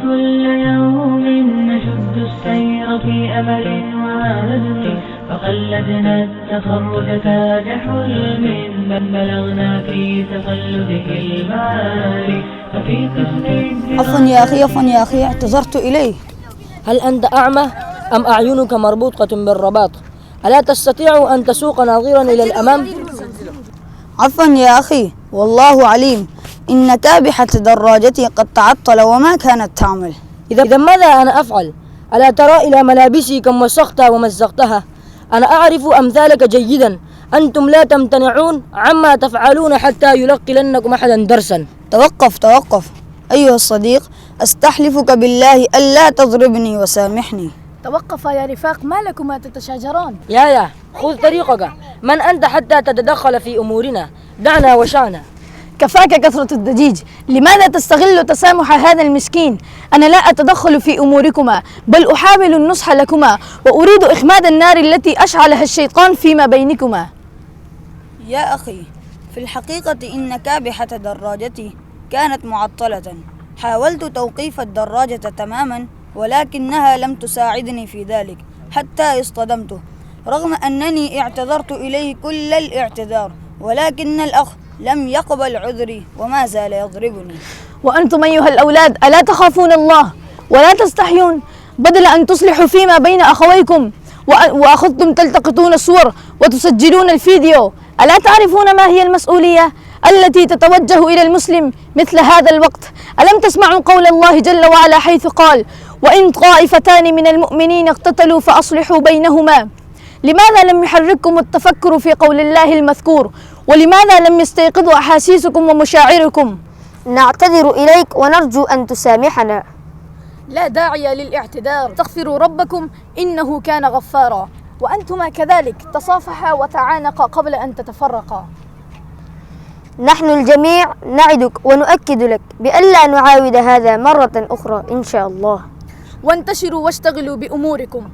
كل يوم نشد السير في أمل وعزم، فقلدنا التخرج كاد حلم، بل بلغنا في تخلده المعالي. ففي قسم عفوا يا أخي اعتذرت إليه. هل أنت أعمى أم أعينك مربوطة بالرباط؟ ألا تستطيع أن تسوق ناظرا إلى الأمام؟ عفوا يا أخي، والله عليم إن كابحة دراجتي قد تعطل وما كانت تعمل. إذا ماذا أنا أفعل؟ ألا ترى إلى ملابسي كم وسختها ومزقتها؟ أنا أعرف أمثالك جيدا، أنتم لا تمتنعون عما تفعلون حتى يلقي لنكم أحدا درسا. توقف أيها الصديق، أستحلفك بالله ألا تضربني وسامحني. توقف يا رفاق، ما لكما تتشاجران؟ يا خذ طريقك، من أنت حتى تتدخل في أمورنا؟ دعنا وشأنا. كفاك كثرة الضجيج، لماذا تستغل تسامح هذا المسكين؟ أنا لا أتدخل في أموركما، بل أحاول النصح لكما، وأريد إخماد النار التي أشعلها الشيطان فيما بينكما. يا أخي، في الحقيقة إن كابحة دراجتي كانت معطلة، حاولت توقيف الدراجة تماما ولكنها لم تساعدني في ذلك حتى اصطدمته، رغم أنني اعتذرت إليه كل الاعتذار، ولكن الأخ لم يقبل عذري وما زال يضربني. وأنتم أيها الأولاد ألا تخافون الله ولا تستحيون؟ بدل أن تصلحوا فيما بين أخويكم وأخذتم تلتقطون الصور وتسجلون الفيديو، ألا تعرفون ما هي المسؤولية التي تتوجه إلى المسلم مثل هذا الوقت؟ ألم تسمعوا قول الله جل وعلا حيث قال: وإن طائفتان من المؤمنين اقتتلوا فأصلحوا بينهما؟ لماذا لم يحرككم التفكر في قول الله المذكور؟ ولماذا لم يستيقظوا أحاسيسكم ومشاعركم؟ نعتذر إليك ونرجو أن تسامحنا. لا داعي للاعتذار، استغفروا ربكم إنه كان غفارا. وأنتما كذلك تصافحا وتعانقا قبل أن تتفرقا. نحن الجميع نعدك ونؤكد لك بألا نعاود هذا مرة أخرى إن شاء الله. وانتشروا واشتغلوا بأموركم،